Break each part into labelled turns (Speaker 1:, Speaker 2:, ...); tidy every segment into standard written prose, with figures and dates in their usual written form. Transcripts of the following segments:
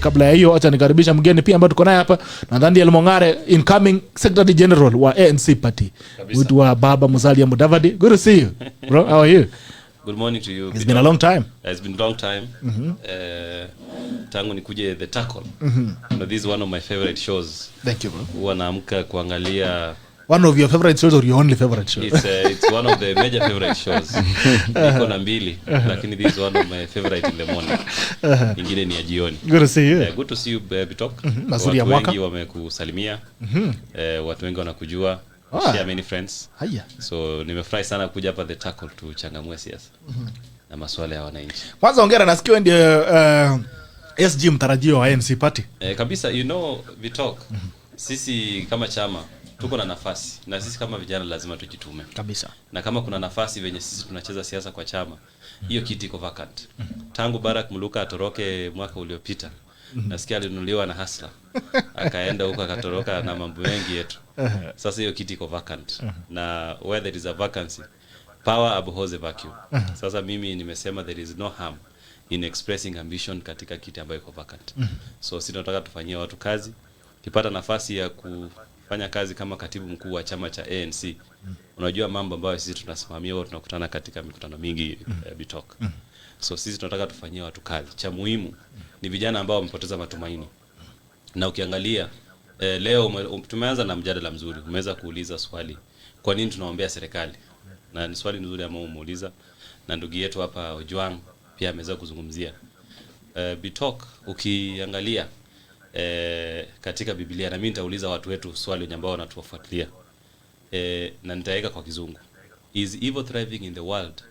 Speaker 1: kabla ya hiyo acha nikaribisha mgeni pia ambaye tuko naye hapa, NATHANIEL MONG'ARE, incoming Secretary General wa ANC Party. Wetu wa Baba Musalia Mudavadi. Good to see you. Bro, how are you?
Speaker 2: Good morning to you.
Speaker 1: It's been a long time.
Speaker 2: It's been a long time. Tangu nikuje The Tackle. You know, this is one of my favorite shows.
Speaker 1: Thank you, bro.
Speaker 2: Huwa naamka kuangalia.
Speaker 1: One of your favorite shows or your only favorite show?
Speaker 2: It's one of the major favorite shows. Niko na mbili, lakini this is one of my favorite in the morning. Ingine ni ya jioni.
Speaker 1: Good to see you.
Speaker 2: Good to see you, Bitok.
Speaker 1: Mazuri ya mwaka.
Speaker 2: Wengi wamekusalimia. Watu wengi wanakujua. Share many friends.
Speaker 1: Haya.
Speaker 2: So nimefurahi sana kuja hapa The Tackle tuchangamue siasa na masuala ya wananchi.
Speaker 1: Kwanza hongera, nasikia ndio SG mtarajio wa ANC Party.
Speaker 2: Kabisa, you know, Bitok. Sisi kama chama tuko na nafasi, na sisi kama vijana lazima tujitume
Speaker 1: kabisa.
Speaker 2: Na kama kuna nafasi venye sisi tunacheza siasa kwa chama, hiyo kiti iko vacant. Tangu Barack Muluka atoroke mwaka uliopita, nasikia alinunuliwa na Hasla, akaenda huko akatoroka na mambo mengi yetu. Sasa hiyo kiti iko vacant, na where there is a vacancy, power abhors a vacuum. Sasa mimi nimesema there is no harm in expressing ambition katika kiti ambayo iko vacant. So sisi tunataka tufanyie watu kazi. Kipata nafasi ya kufanya kazi kama katibu mkuu wa chama cha ANC, unajua mambo ambayo sisi tunasimamia au tunakutana katika mikutano mingi Bitok. So sisi tunataka tufanyie watu kazi. Cha muhimu ni vijana ambao wamepoteza matumaini. Na ukiangalia leo tumeanza na mjadala mzuri. Umeweza kuuliza swali, kwa nini tunaombea serikali? Na ni swali nzuri ambao umeuliza, na ndugu yetu hapa Ojwang pia ameweza kuzungumzia. Bitok, ukiangalia katika Biblia, na mimi nitauliza watu wetu swali ambao wanatufuatilia, na nitaweka kwa Kizungu. Is evil thriving in the world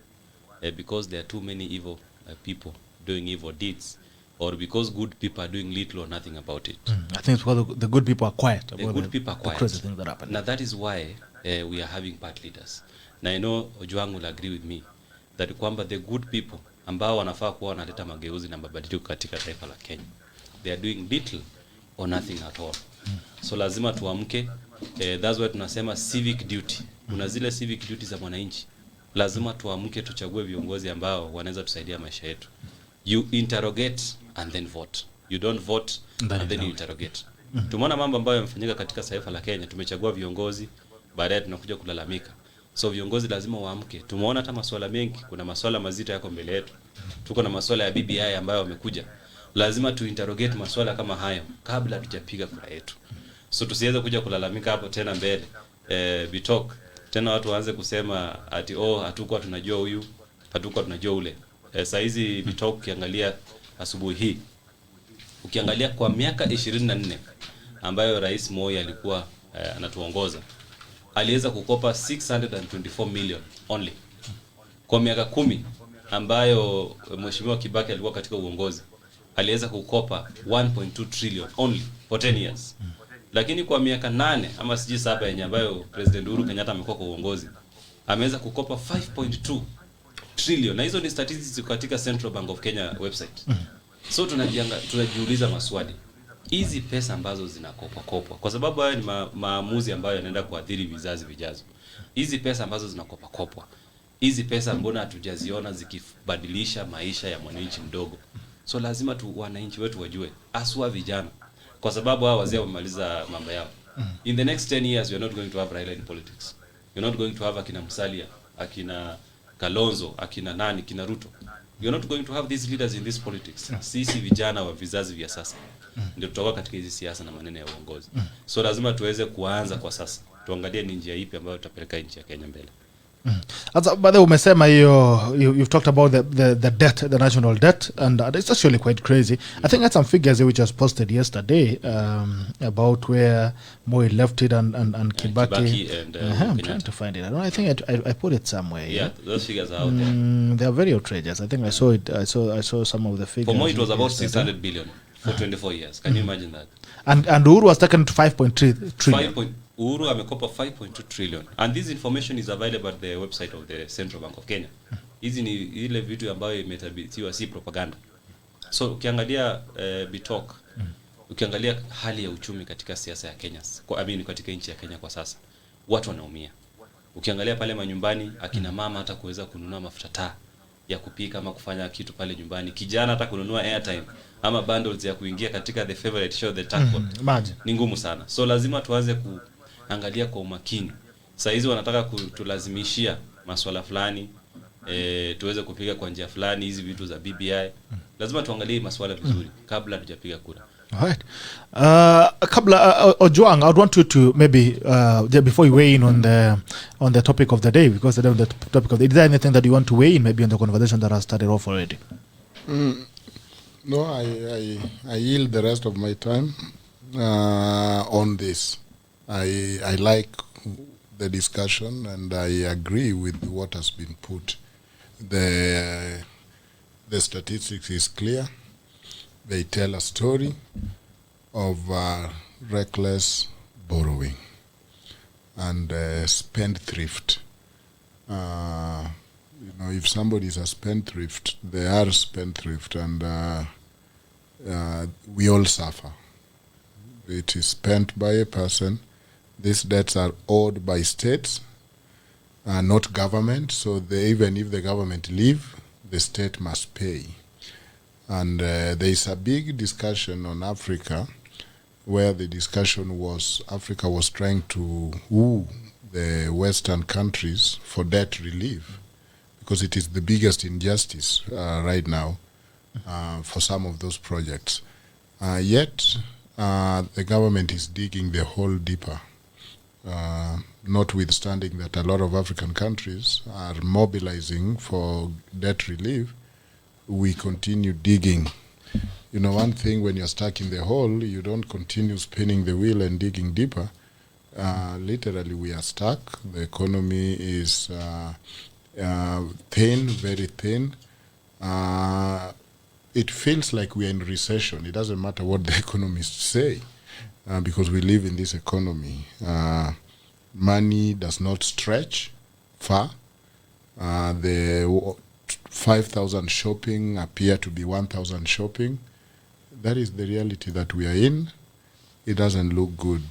Speaker 2: because there are too many evil people doing evil deeds, or because good people are doing little or nothing about it?
Speaker 1: I think it's because the good people are quiet.
Speaker 2: The good people are quiet. Now that is why we are having part leaders. Na I know Ojwang will agree with me that kwamba the good people ambao wanafaa kuwa wanaleta mageuzi na mabadiliko katika taifa la Kenya, they are doing little or nothing at all. So lazima tuamke. That's why tunasema civic duty. Kuna zile civic duty za mwananchi. Lazima tuamke, tuchague viongozi ambao wanaweza tusaidia maisha yetu. You interrogate and then vote. You don't vote and then you interrogate. Tumeona mambo ambayo yamefanyika katika taifa la Kenya. Tumechagua viongozi, baadaye tunakuja kulalamika. So viongozi lazima waamke. Tumeona hata masuala mengi, kuna masuala mazito yako mbele yetu. Tuko na masuala ya BBI ambayo wamekuja. Lazima tuinterrogate masuala kama hayo kabla tujapiga kura yetu. So tusiweze kuja kulalamika hapo tena mbele. Bitok tena watu waanze kusema ati hatukuwa tunajua huyu, hatukuwa tunajua ule. Sasa hizi Bitok ukiangalia asubuhi hii, ukiangalia kwa miaka 24 ambayo Rais Moi alikuwa anatuongoza, aliweza kukopa 624 million only. Kwa miaka 10 ambayo Mheshimiwa Kibaki alikuwa katika uongozi, aliweza kukopa 1.2 trillion only for 10 years. Lakini kwa miaka 8 ama siji 7 yenye ambayo President Uhuru Kenyatta amekuwa kwa uongozi, ameweza kukopa 5.2 trillion. Na hizo ni statistics katika Central Bank of Kenya website. So tunajiuliza maswali. Hizi pesa ambazo zinakopwa kwa sababu haya ni maamuzi ambayo yanaenda kuathiri vizazi vijazo. Hizi pesa ambazo zinakopwa, hizi pesa mbona hatujaziona zikibadilisha maisha ya mwananchi mdogo? So lazima wananchi wetu wajue, aswa vijana, kwa sababu hao wazee wamemaliza mambo yao. In the next 10 years we are not going to have Raila in politics. You're not going to have akina Musalia, akina Kalonzo, akina nani, kina Ruto. You're not going to have these leaders in this politics. Sisi vijana wa vizazi vya sasa ndio tutakuwa katika hizi siasa na maneno ya uongozi. So lazima tuweze kuanza kwa sasa. Tuangalie ni njia ipi ambayo tutapeleka nchi ya Kenya mbele.
Speaker 1: But umesema hiyo, you've talked about the debt, the national debt, and it's actually quite crazy. I think that's some figures which was posted yesterday about where Moi left it and Kibaki
Speaker 2: and
Speaker 1: I'm trying to find it. I think I put it somewhere.
Speaker 2: Yeah, those figures are out there.
Speaker 1: They are very outrageous. I think I saw it. I saw some of the figures.
Speaker 2: For Moi it was about 600 billion for 24 years. Can you imagine that?
Speaker 1: And Uhuru was taken to 5.3 trillion.
Speaker 2: Uhuru amekopa 5.2 trillion, and this information is available at the website of the Central Bank of Kenya. Hizi ni ile vitu ambayo imetabitiwa, si propaganda. So ukiangalia Bitok, ukiangalia hali ya uchumi katika siasa ya Kenya, katika nchi ya Kenya kwa sasa, watu wanaumia. Ukiangalia pale manyumbani, akina mama hata kuweza kununua mafuta taa ya kupika ama kufanya kitu pale nyumbani. Kijana hata kununua airtime ama bundles ya kuingia katika the favorite show the Tackle ni ngumu sana. So lazima tuanze kuangalia kwa umakini. Sasa hizi wanataka kutulazimishia masuala fulani, tuweze kupiga kwa njia fulani hizi vitu za BBI. Lazima tuangalie masuala vizuri kabla tujapiga kura.
Speaker 1: All right. Kabla Ojwang, I would want you to maybe before you weigh in on the topic of the day, because the topic of the day, is there anything that you want to weigh in maybe on the conversation that has started off already?
Speaker 3: No, I yield the rest of my time on this. I like the discussion and I agree with what has been put. The statistics is clear. They tell a story of reckless borrowing and spendthrift. If somebody is a spendthrift, they are spendthrift, and we all suffer. It is spent by a person. These debts are owed by states, not government. So even if the government leave, the state must pay. And there is a big discussion on Africa, where the discussion was Africa was trying to woo the Western countries for debt relief, because it is the biggest injustice right now for some of those projects. Yet the government is digging the hole deeper, notwithstanding that a lot of African countries are mobilizing for debt relief. We continue digging. One thing, when you're stuck in the hole, you don't continue spinning the wheel and digging deeper. Literally, we are stuck. The economy is thin, very thin. It feels like we're in recession. It doesn't matter what the economists say, because we live in this economy. Money does not stretch far. The 5,000 shopping appear to be 1,000 shopping. That is the reality that we are in. It doesn't look good.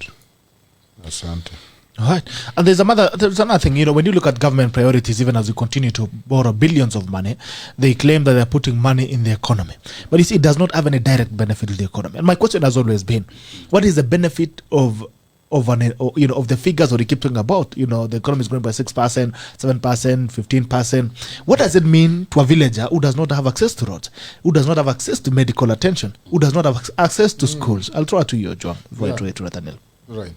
Speaker 3: Asante.
Speaker 1: All right. And there's another thing, when you look at government priorities, even as we continue to borrow billions of money, they claim that they're putting money in the economy. But you see, it does not have any direct benefit to the economy. And my question has always been, what is the benefit of the figures that we keep talking about? The economy is growing by 6%, 7%, 15%. What does it mean to a villager who does not have access to roads, who does not have access to medical attention, who does not have access to schools? I'll throw it to you, John, before I throw it to Nathaniel.
Speaker 3: Right.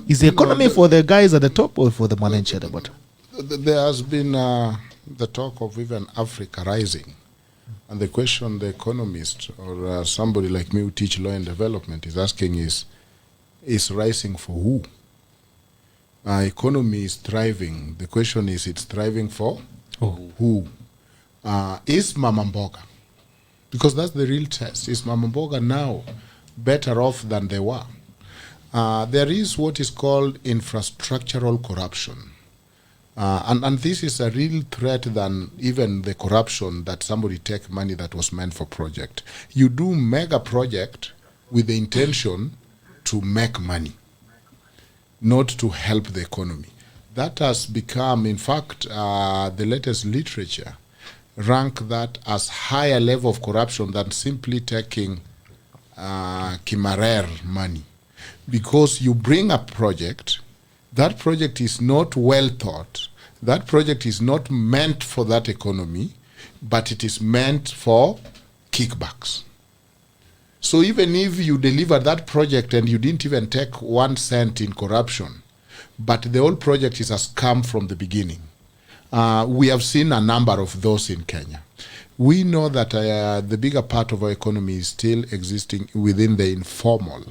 Speaker 1: Is the economy for the guys at the top or for the manager at the bottom?
Speaker 3: There has been the talk of even Africa rising. And the question the economist or somebody like me who teach law and development is asking is rising for who? Economy is thriving. The question is, it's thriving for who? Is Mama Mboga? Because that's the real test. Is Mama Mboga now better off than they were? There is what is called infrastructural corruption. And this is a real threat than even the corruption that somebody take money that was meant for project. You do mega project with the intention to make money, not to help the economy. That has become, in fact, the latest literature rank that as higher level of corruption than simply taking Kimarer money. Because you bring a project, that project is not well thought, that project is not meant for that economy, but it is meant for kickbacks. So even if you deliver that project and you didn't even take 1 cent in corruption, but the whole project is a scam from the beginning. We have seen a number of those in Kenya. We know that the bigger part of our economy is still existing within the informal.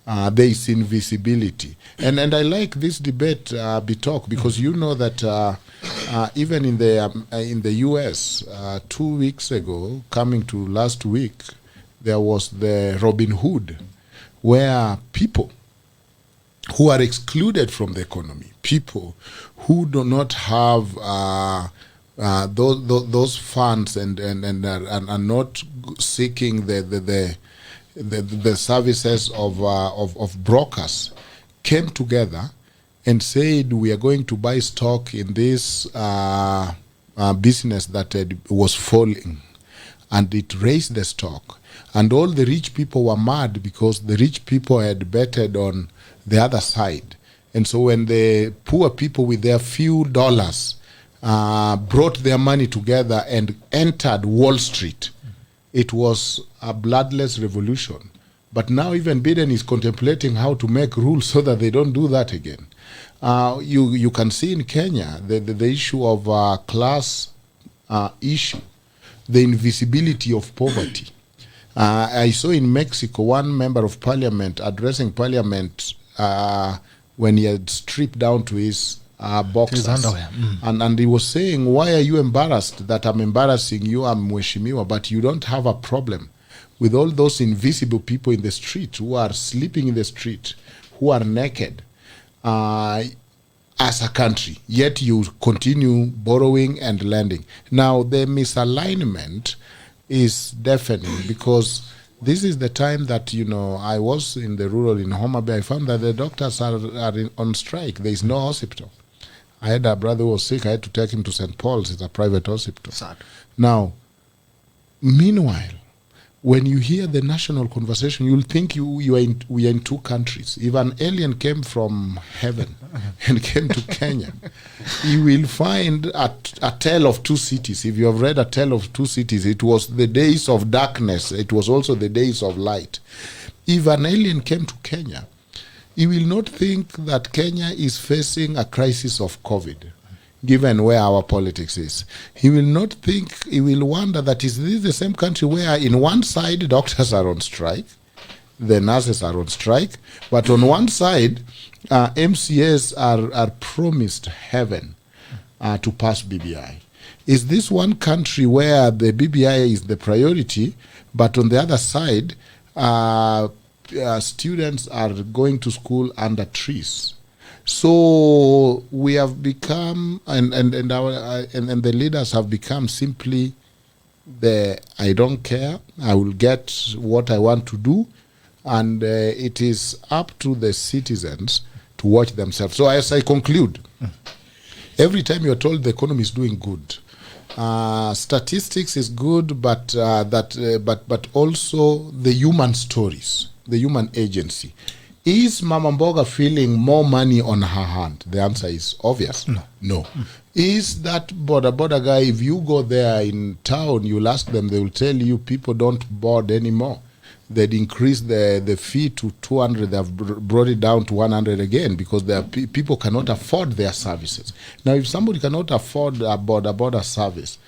Speaker 3: There is invisibility. And I like this debate, Bitok, because you know that even in the US, 2 weeks ago, coming to last week, there was the Robin Hood, where people who are excluded from the economy, people who do not have those funds and are not seeking the services of brokers, came together and said, we are going to buy stock in this business that was falling, and it raised the stock. And all the rich people were mad because the rich people had betted on the other side. And so when the poor people with their few dollars brought their money together and entered Wall Street, it was a bloodless revolution. But now even Biden is contemplating how to make rules so that they don't do that again. You can see in Kenya the issue of class issue, the invisibility of poverty. I saw in Mexico one member of parliament addressing parliament when he had stripped down to his boxers. And he was saying, why are you embarrassed that I'm embarrassing you, I'm Mheshimiwa, but you don't have a problem with all those invisible people in the street who are sleeping in the street, who are naked as a country, yet you continue borrowing and lending. Now, the misalignment is deafening because this is the time that, I was in the rural in Homa Bay. I found that the doctors are on strike. There is no hospital. I had a brother who was sick. I had to take him to St. Paul's. It's a private hospital.
Speaker 1: Sad.
Speaker 3: Now, meanwhile, when you hear the national conversation, you'll think we are in two countries. If an alien came from heaven and came to Kenya, you will find a tale of two cities. If you have read A Tale of Two Cities, it was the days of darkness. It was also the days of light. If an alien came to Kenya, he will not think that Kenya is facing a crisis of COVID, given where our politics is. He will not think, he will wonder that is this the same country where in one side doctors are on strike, the nurses are on strike, but on one side MCAs are promised heaven to pass BBI. Is this one country where the BBI is the priority, but on the other side students are going to school under trees? So we have become, and the leaders have become simply the I don't care, I will get what I want to do, and it is up to the citizens to watch themselves. So as I conclude, every time you're told the economy is doing good, statistics is good, but also the human stories, the human agency. Is Mama Mboga feeling more money on her hand? The answer is obvious. No. Is that border guy, if you go there in town, you'll ask them, they will tell you people don't board anymore. They'd increased the fee to 200, they've brought it down to 100 again because people cannot afford their services. Now, if somebody cannot afford a border service,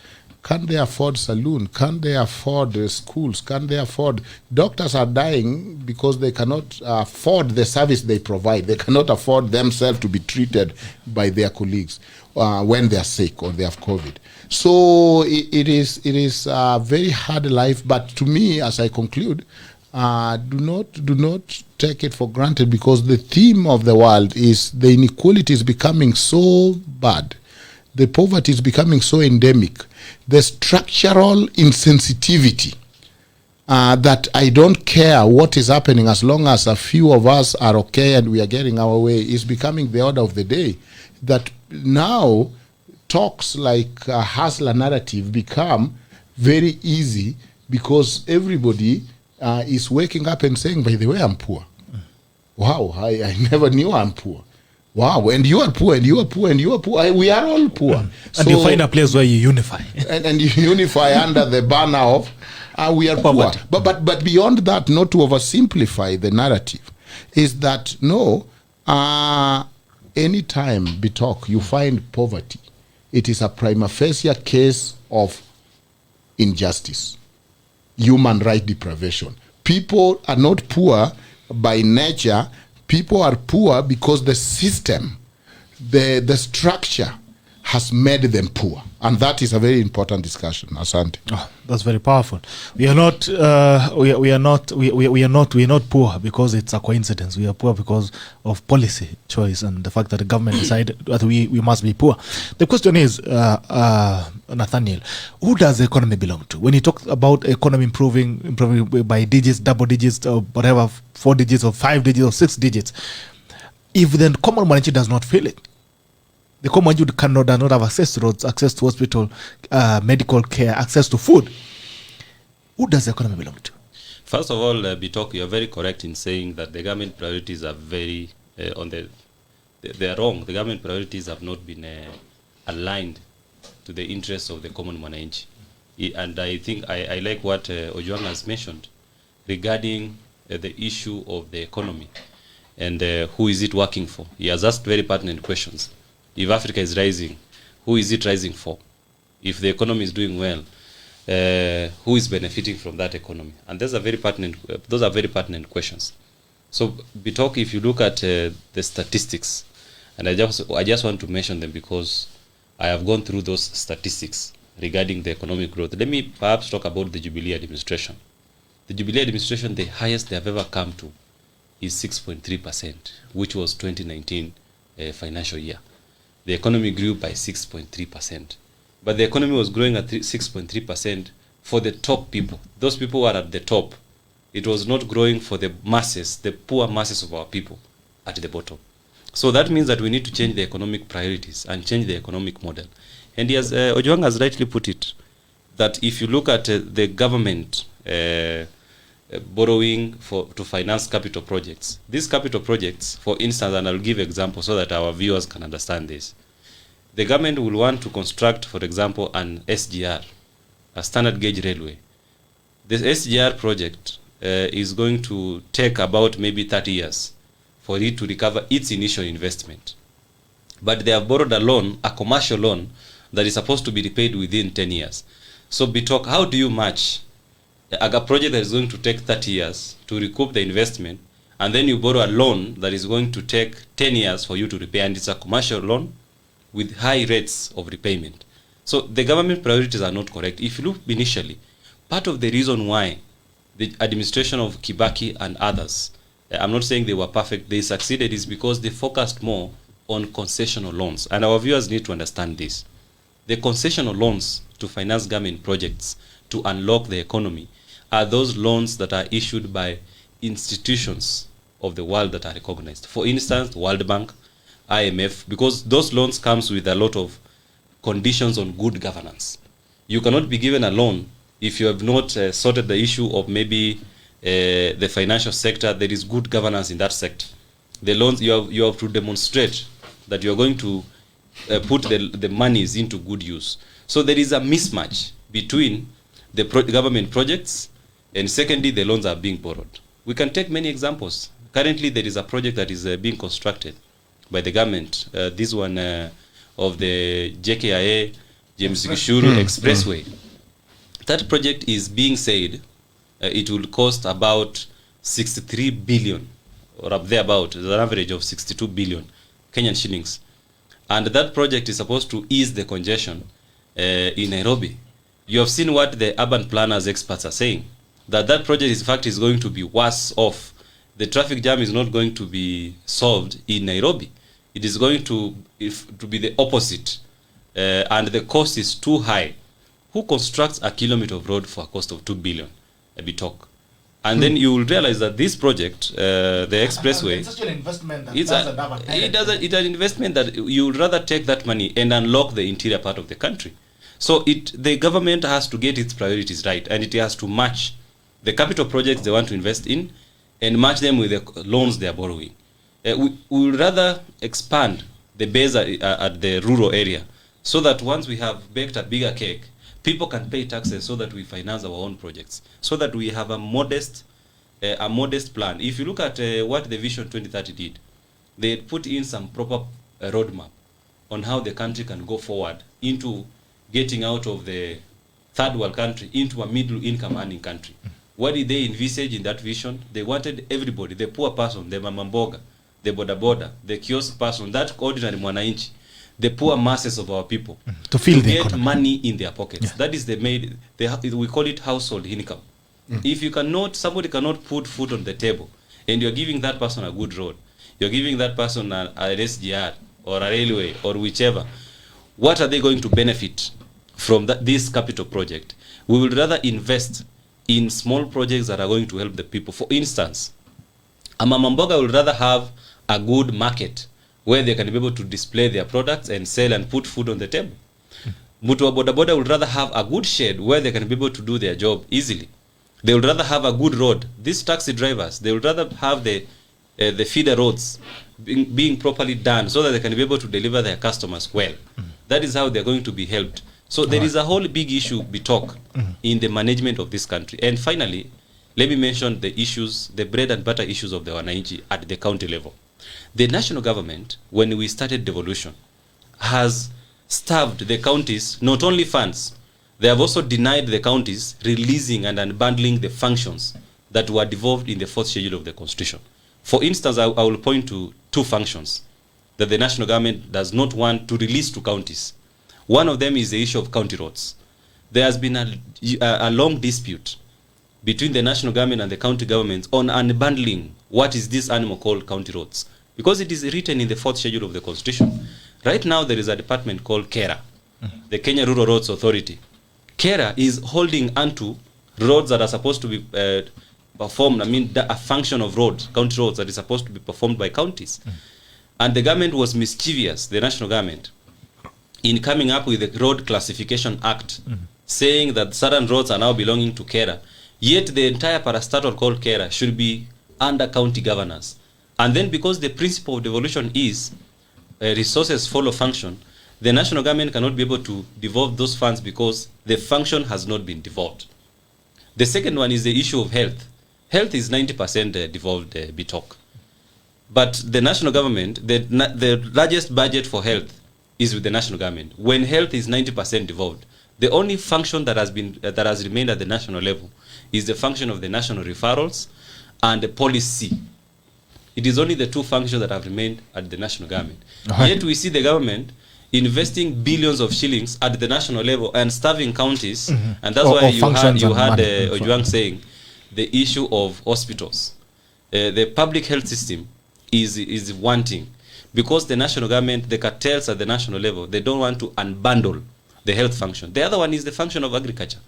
Speaker 3: can they afford saloon? Can they afford schools? Can they afford... Doctors are dying because they cannot afford the service they provide. They cannot afford themselves to be treated by their colleagues when they are sick or they have COVID. So it is a very hard life. But to me, as I conclude, do not take it for granted, because the theme of the world is the inequality is becoming so bad. The poverty is becoming so endemic. The structural insensitivity that I don't care what is happening as long as a few of us are okay and we are getting our way is becoming the order of the day. That now talks like a hustler narrative become very easy because everybody is waking up and saying, by the way, I'm poor. Wow, I never knew I'm poor. Wow, and you are poor, and you are poor, and you are poor. We are all poor.
Speaker 1: And you find a place where you unify.
Speaker 3: and you unify under the banner of we are poor. But beyond that, not to oversimplify the narrative, is that no, anytime Bitok you find poverty, it is a prima facie case of injustice, human right deprivation. People are not poor by nature. People are poor because the system, the structure has made them poor. And that is a very important discussion. Asante.
Speaker 1: Oh, that's very powerful. We are not poor because it's a coincidence. We are poor because of policy choice and the fact that the government decided that we must be poor. The question is, Nathaniel, who does the economy belong to? When you talk about economy improving by digits, double digits, or whatever, 4 digits or 5 digits or 6 digits, if the common humanity does not feel it, The common Jude does not have access to roads, access to hospital, medical care, access to food. Who does the economy belong to?
Speaker 2: First of all, Bitok, you are very correct in saying that the government priorities are very they are wrong. The government priorities have not been aligned to the interests of the common mwananchi. And I think I like what Ojwang has mentioned regarding the issue of the economy and who is it working for. He has asked very pertinent questions. If Africa is rising, who is it rising for? If the economy is doing well, who is benefiting from that economy? And those are very pertinent questions. So, Bitok, if you look at the statistics, and I just want to mention them because I have gone through those statistics regarding the economic growth. Let me perhaps talk about the Jubilee administration. The Jubilee administration, the highest they have ever come to is 6.3%, which was 2019 financial year. The economy grew by 6.3%. But the economy was growing at 6.3% for the top people. Those people who are at the top. It was not growing for the masses, the poor masses of our people at the bottom. So that means that we need to change the economic priorities and change the economic model. And as Ojwang has rightly put it, that if you look at the government borrowing to finance capital projects, these capital projects, for instance, and I'll give examples so that our viewers can understand this. The government will want to construct, for example, an SGR, a standard gauge railway. This SGR project is going to take about maybe 30 years for it to recover its initial investment. But they have borrowed a loan, a commercial loan, that is supposed to be repaid within 10 years. So, Bitok, how do you match a project that is going to take 30 years to recoup the investment, and then you borrow a loan that is going to take 10 years for you to repay, and it's a commercial loan with high rates of repayment? So the government priorities are not correct. If you look initially, part of the reason why the administration of Kibaki and others, I'm not saying they were perfect, they succeeded, is because they focused more on concessional loans. And our viewers need to understand this. The concessional loans to finance government projects to unlock the economy are those loans that are issued by institutions of the world that are recognized. For instance, World Bank, IMF, because those loans comes with a lot of conditions on good governance. You cannot be given a loan if you have not sorted the issue of maybe the financial sector. There is good governance in that sector. The loans, you have to demonstrate that you are going to put the monies into good use. So there is a mismatch between the government projects and secondly, the loans are being borrowed. We can take many examples. Currently, there is a project that is being constructed by the government. This one of the JKIA, James Gishuru Expressway. That project is being said it will cost about 63 billion, or up there about, an average of 62 billion Kenyan shillings. And that project is supposed to ease the congestion in Nairobi. You have seen what the urban planners experts are saying, that project in fact is going to be worse off. The traffic jam is not going to be solved in Nairobi. It is going to be the opposite, and the cost is too high. Who constructs a kilometer of road for a cost of 2 billion? A Bitok. And then you will realize that this project, the expressway, it's such an investment it's an investment that you would rather take that money and unlock the interior part of the country. So the government has to get its priorities right, and it has to match the capital projects they want to invest in and match them with the loans they are borrowing. We would rather expand the base at the rural area so that once we have baked a bigger cake, people can pay taxes so that we finance our own projects, so that we have a modest plan. If you look at what the Vision 2030 did, they put in some proper roadmap on how the country can go forward into getting out of the third world country into a middle income earning country. What did they envisage in that vision? They wanted everybody, the poor person, the mamamboga, the boda, the kiosk person, that ordinary mwananchi, the poor masses of our people, to get economy. Money in their pockets. Yeah. That is we call it household income. If you cannot, somebody cannot put food on the table, and you're giving that person a good road, you're giving that person an SGR or a railway or whichever, what are they going to benefit from this capital project? We would rather invest in small projects that are going to help the people. For instance, a mamamboga would rather have a good market where they can be able to display their products and sell and put food on the table. Mtu wa boda boda would rather have a good shed where they can be able to do their job easily. They would rather have a good road. These taxi drivers, they would rather have the feeder roads being properly done so that they can be able to deliver their customers well. That is how they're going to be helped. So there is a whole big issue, Bitok, in the management of this country. And finally, let me mention the issues, the bread and butter issues of the wananchi at the county level. The national government, when we started devolution, has starved the counties, not only funds, they have also denied the counties releasing and unbundling the functions that were devolved in the 4th schedule of the Constitution. For instance, I will point to 2 functions that the national government does not want to release to counties. One of them is the issue of county roads. There has been a long dispute between the national government and the county governments on unbundling what is this animal called county roads, because it is written in the 4th schedule of the Constitution. Right now, there is a department called KERA, the Kenya Rural Roads Authority. KERA is holding onto roads that are supposed to be performed, a function of roads, county roads that is supposed to be performed by counties. And the government was mischievous, the national government, in coming up with the Road Classification Act, saying that certain roads are now belonging to KERA, yet the entire parastatal called KERA should be under county governors. And then because the principle of devolution is resources follow function, the national government cannot be able to devolve those funds because the function has not been devolved. The second one is the issue of health. Health is 90% devolved, Bitok. But the national government, the largest budget for health is with the national government. When health is 90% devolved, the only function that has remained at the national level is the function of the national referrals and the policy. It is only the 2 functions that have remained at the national government. Yet we see the government investing billions of shillings at the national level and starving counties, and that's why you had Ojwang saying the issue of hospitals. The public health system is wanting, because the national government, the cartels at the national level, they don't want to unbundle the health function. The other one is the function of agriculture.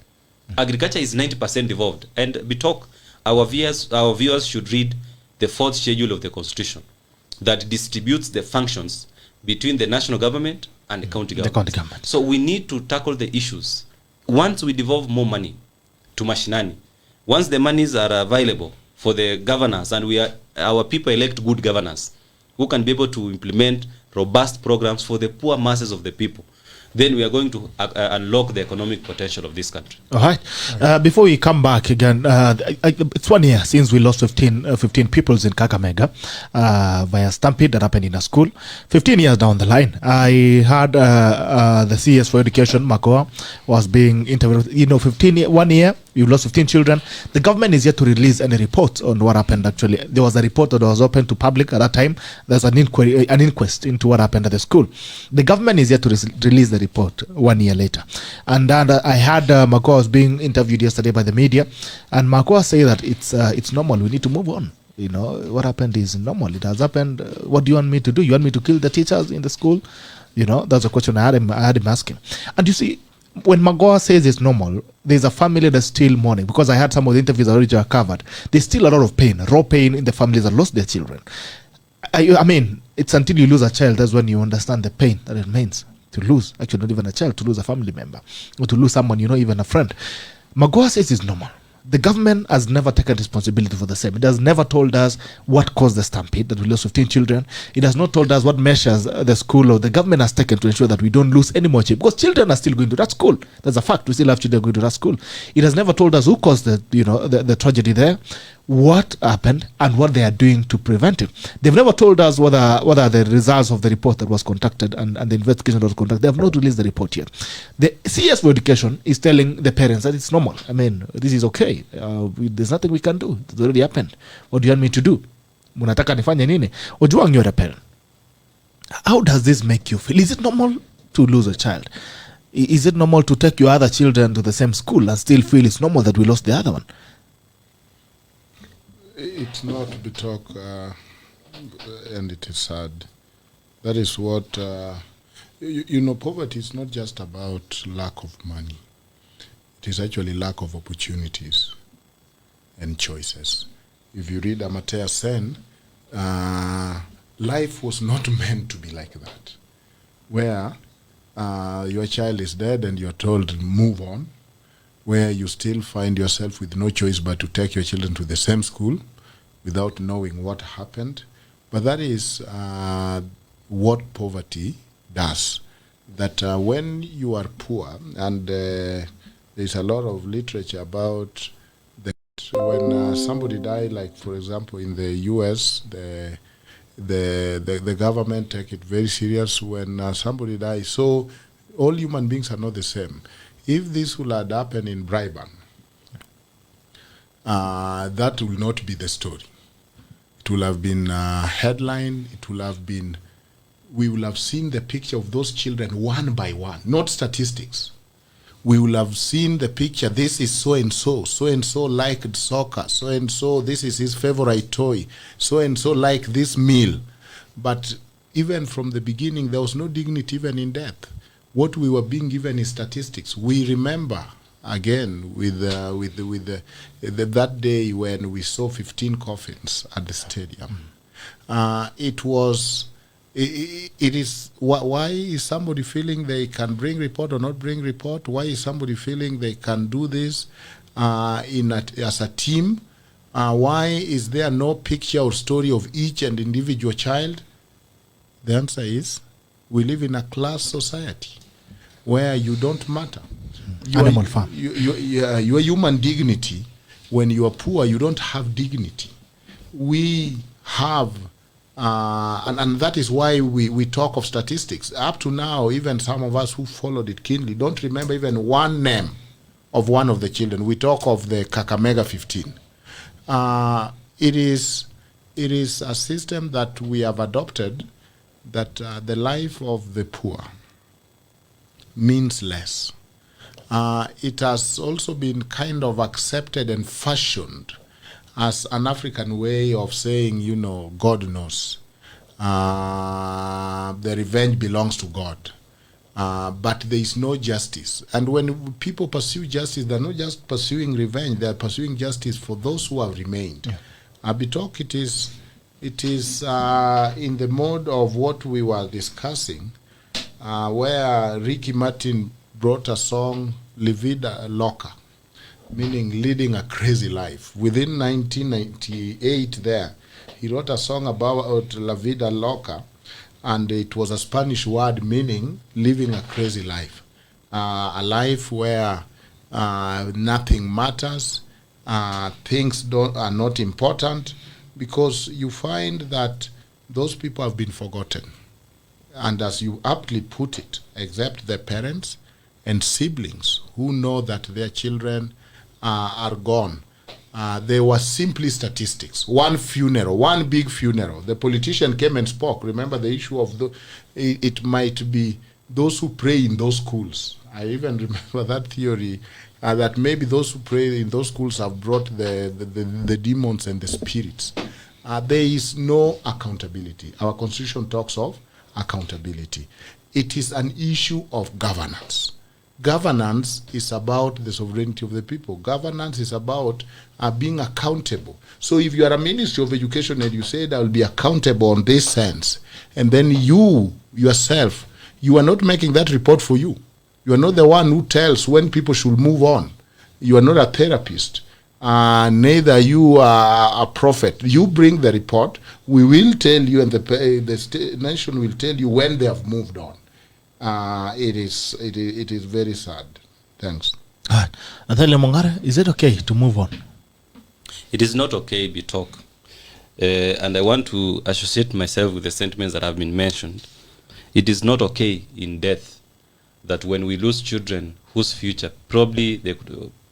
Speaker 2: Agriculture is 90% devolved, and Bitok, our viewers should read the 4th schedule of the Constitution that distributes the functions between the national government and the county government. So we need to tackle the issues. Once we devolve more money to mashinani, once the monies are available for the governors, and our people elect good governors who can be able to implement robust programs for the poor masses of the people, then we are going to unlock the economic potential of this country.
Speaker 1: All right. Before we come back again, it's 1 year since we lost 15 pupils in Kakamega via stampede that happened in a school. 15 years down the line, I heard the CS for Education, Makoa, was being interviewed. 1 year, you lost 15 children. The government is yet to release any reports on what happened. Actually, there was a report that was open to public at that time. There's an inquest into what happened at the school. The government is yet to release the report 1 year later. And I had Makoa was being interviewed yesterday by the media, and Makoa say that it's normal. We need to move on. What happened is normal. It has happened. What do you want me to do? You want me to kill the teachers in the school? That's a question I had him asking. And you see, when Magoa says it's normal, there's a family that's still mourning, because I had some of the interviews already are covered. There's still a lot of pain, raw pain in the families that lost their children. I mean, it's until you lose a child, that's when you understand the pain that it means to lose, actually not even a child, to lose a family member, or to lose someone, even a friend. Magoa says it's normal. The government has never taken responsibility for the same. It has never told us what caused the stampede, that we lost 15 children. It has not told us what measures the school or the government has taken to ensure that we don't lose any more children, because children are still going to that school. That's a fact. We still have children going to that school. It has never told us who caused the tragedy there, what happened, and what they are doing to prevent it. They've never told us what are the results of the report that was conducted and the investigation that was conducted. They have not released the report yet. The CS for Education is telling the parents that it's normal. I mean, this is okay. There's nothing we can do. It's already happened. What do you want me to do? Munataka nifanye nini? Ojwang, you're a parent. How does this make you feel? Is it normal to lose a child? Is it normal to take your other children to the same school and still feel it's normal that we lost the other one?
Speaker 3: It's not Bitok, and it is sad. That is what, poverty is not just about lack of money. It is actually lack of opportunities and choices. If you read Amartya Sen, life was not meant to be like that, where your child is dead and you're told move on, where you still find yourself with no choice but to take your children to the same school without knowing what happened. But that is what poverty does. That when you are poor, and there's a lot of literature about that when somebody died, like for example in the US, the government take it very serious when somebody dies. So all human beings are not the same. If this will had happened in Brighton, that will not be the story. It will have been a headline. It will have been, we will have seen the picture of those children one by one, not statistics. We will have seen the picture, this is so-and-so liked soccer, so-and-so, this is his favorite toy, so-and-so liked this meal. But even from the beginning, there was no dignity even in death. What we were being given is statistics. We remember, again, with that day when we saw 15 coffins at the stadium. It is, why is somebody feeling they can bring report or not bring report? Why is somebody feeling they can do this as a team? Why is there no picture or story of each and individual child? The answer is, we live in a class society where you don't matter.
Speaker 1: Animal farm.
Speaker 3: Your human dignity, when you are poor, you don't have dignity. We have, and that is why we talk of statistics. Up to now, even some of us who followed it keenly don't remember even one name of one of the children. We talk of the Kakamega 15. It is a system that we have adopted, that the life of the poor means less. It has also been kind of accepted and fashioned as an African way of saying, you know, God knows. The revenge belongs to God. But there is no justice. And when people pursue justice, they're not just pursuing revenge, they're pursuing justice for those who have remained. Yeah. Bitok, it is in the mode of what we were discussing, where Ricky Martin brought a song, Livida Loca, meaning leading a crazy life. Within 1998 there, he wrote a song about La Vida Loca, and it was a Spanish word meaning living a crazy life. A life where nothing matters, things are not important, because you find that those people have been forgotten. And as you aptly put it, except their parents and siblings who know that their children are gone. They were simply statistics. One funeral, one big funeral. The politician came and spoke. Remember the issue of it might be those who pray in those schools. I even remember that theory that maybe those who pray in those schools have brought the demons and the spirits. There is no accountability. Our constitution talks of accountability. It is an issue of governance. Governance is about the sovereignty of the people. Governance is about being accountable. So if you are a Ministry of Education and you say that I will be accountable on this sense, and then you yourself, you are not making that report for you. You are not the one who tells when people should move on. You are not a therapist. Neither you are a prophet. You bring the report. We will tell you, and the nation will tell you when they have moved on. It is very sad. Thanks.
Speaker 1: NATHANIEL MONG'ARE, is it okay to move on?
Speaker 2: It is not okay, Bitok. And I want to associate myself with the sentiments that have been mentioned. It is not okay in death that when we lose children whose future, probably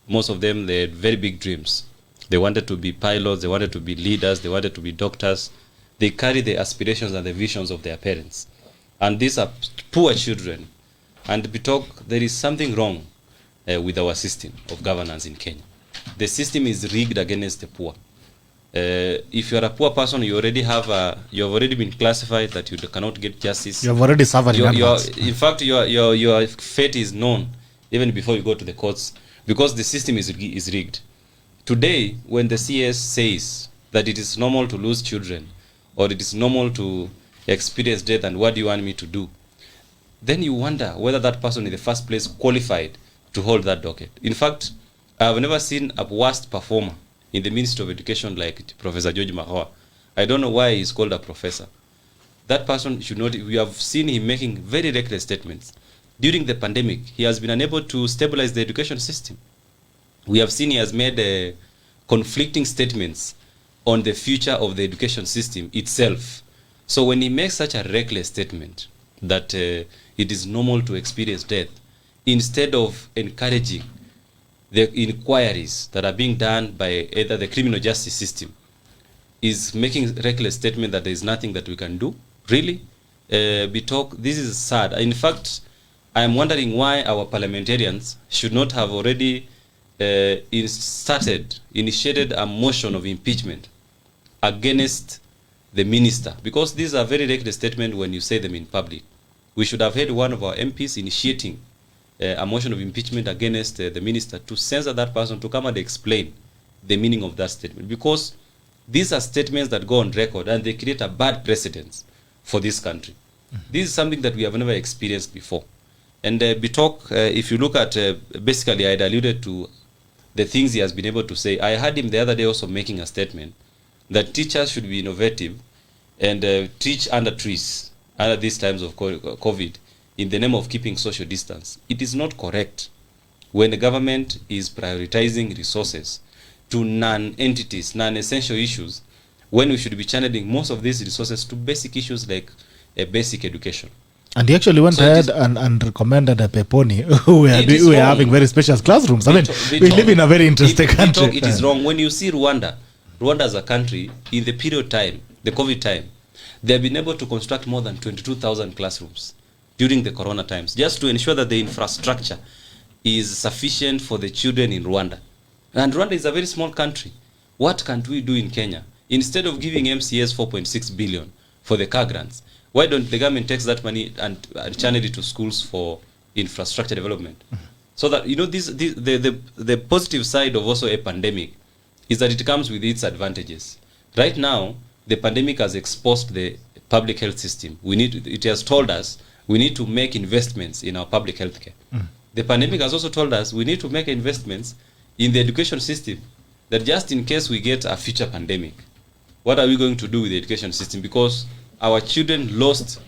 Speaker 2: most of them, they had very big dreams. They wanted to be pilots, they wanted to be leaders, they wanted to be doctors. They carry the aspirations and the visions of their parents. And these are poor children. And Bitok, there is something wrong with our system of governance in Kenya. The system is rigged against the poor. If you are a poor person, you have already been classified that you cannot get justice.
Speaker 1: You have already suffered in advance.
Speaker 2: In fact, your fate is known even before you go to the courts, because the system is rigged. Today, when the CS says that it is normal to lose children, or it is normal to experience death, and what do you want me to do? Then you wonder whether that person in the first place qualified to hold that docket. In fact, I've never seen a worst performer in the Ministry of Education like Professor George Mahoa. I don't know why he's called a professor. That person should not, we have seen him making very reckless statements. During the pandemic, he has been unable to stabilize the education system. We have seen he has made conflicting statements on the future of the education system itself. So when he makes such a reckless statement that it is normal to experience death, instead of encouraging the inquiries that are being done by either the criminal justice system, is making reckless statement that there is nothing that we can do. Really? This is sad. In fact, I am wondering why our parliamentarians should not have already initiated a motion of impeachment against the minister, because these are very reckless statements when you say them in public. We should have had one of our MPs initiating a motion of impeachment against the minister to censor that person to come and explain the meaning of that statement, because these are statements that go on record and they create a bad precedent for this country. This is something that we have never experienced before. And Bitok, if you look at, basically I had alluded to the things he has been able to say. I heard him the other day also making a statement that teachers should be innovative and teach under trees under these times of COVID in the name of keeping social distance. It is not correct when the government is prioritizing resources to non-entities, non-essential issues, when we should be channeling most of these resources to basic issues like basic education.
Speaker 1: And he actually went ahead and recommended a Peponi who are having very spacious classrooms. I mean, we live in a very interesting country.
Speaker 2: It is wrong. When you see Rwanda as a country, in the period time, the COVID time, they have been able to construct more than 22,000 classrooms during the corona times, just to ensure that the infrastructure is sufficient for the children in Rwanda. And Rwanda is a very small country. What can we do in Kenya? Instead of giving MCAs 4.6 billion for the car grants, why don't the government take that money and channel it to schools for infrastructure development? So that, you know, the positive side of also a pandemic is that it comes with its advantages. Right now, the pandemic has exposed the public health system. It has told us we need to make investments in our public health care. The pandemic has also told us we need to make investments in the education system, that just in case we get a future pandemic, what are we going to do with the education system? Because our children lost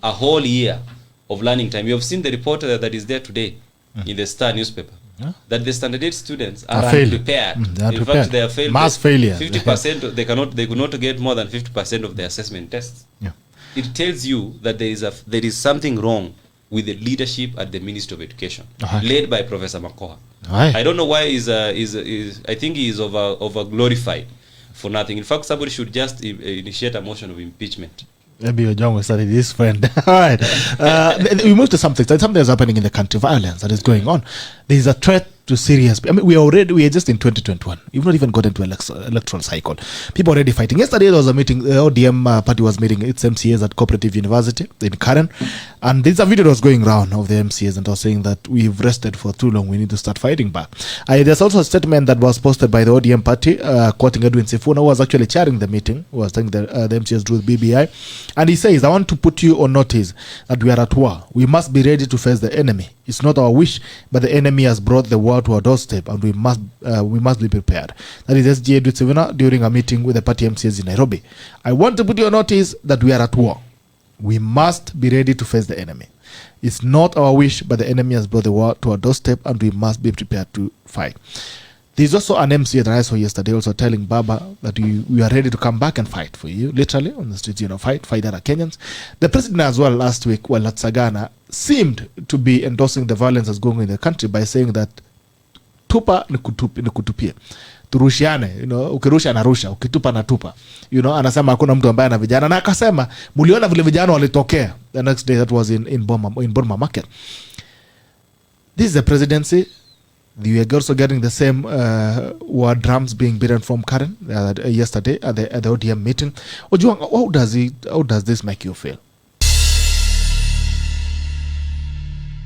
Speaker 2: a whole year of learning time. You have seen the report that is there today in the Star newspaper, that the standard 8 students are unprepared. In fact, they are failed.
Speaker 1: Mass failure.
Speaker 2: 50%, they could not get more than 50% of their assessment tests. It tells you that there is something wrong with the leadership at the Ministry of Education, led by Professor Makoha. I don't know why I think he is over glorified for nothing. In fact, somebody should just initiate a motion of impeachment.
Speaker 1: Maybe Ojwang will study this friend. All right. We move to something. Something that's happening in the country, violence that is going on. There is a threat to serious. I mean, we are just in 2021. We've not even gotten to electoral cycle. People already fighting. Yesterday there was a meeting. The ODM party was meeting its MCAs at Cooperative University in Karen, and there's a video that was going around of the MCAs and was saying that we've rested for too long. We need to start fighting back. There's also a statement that was posted by the ODM party, quoting Edwin Sifuna, who was actually chairing the meeting, who was saying the MCAs do BBI, and he says, "I want to put you on notice that we are at war. We must be ready to face the enemy. It's not our wish, but the enemy has brought the war to our doorstep, and we must be prepared." That is SGA Edwin Sifuna during a meeting with the party MCAs in Nairobi. "I want to put you on notice that we are at war. We must be ready to face the enemy. It's not our wish, but the enemy has brought the war to our doorstep, and we must be prepared to fight." There's also an MCA that I saw yesterday also telling Baba that we are ready to come back and fight for you, literally on the streets, fight other Kenyans. The president as well last week, while at Sagana, seemed to be endorsing the violence that's going on in the country by saying that tupa ni kutupia, turushiane, ukirusha na rusha, ukitupa na tupa, anasema hakuna mtu ambaye ana vijana, na akasema muliona vile vijana walitokea the next day. That was in Burma market. This is the presidency. We are also getting the same war drums being beaten from Karen yesterday at the ODM meeting. Ojwang, how does this make you feel?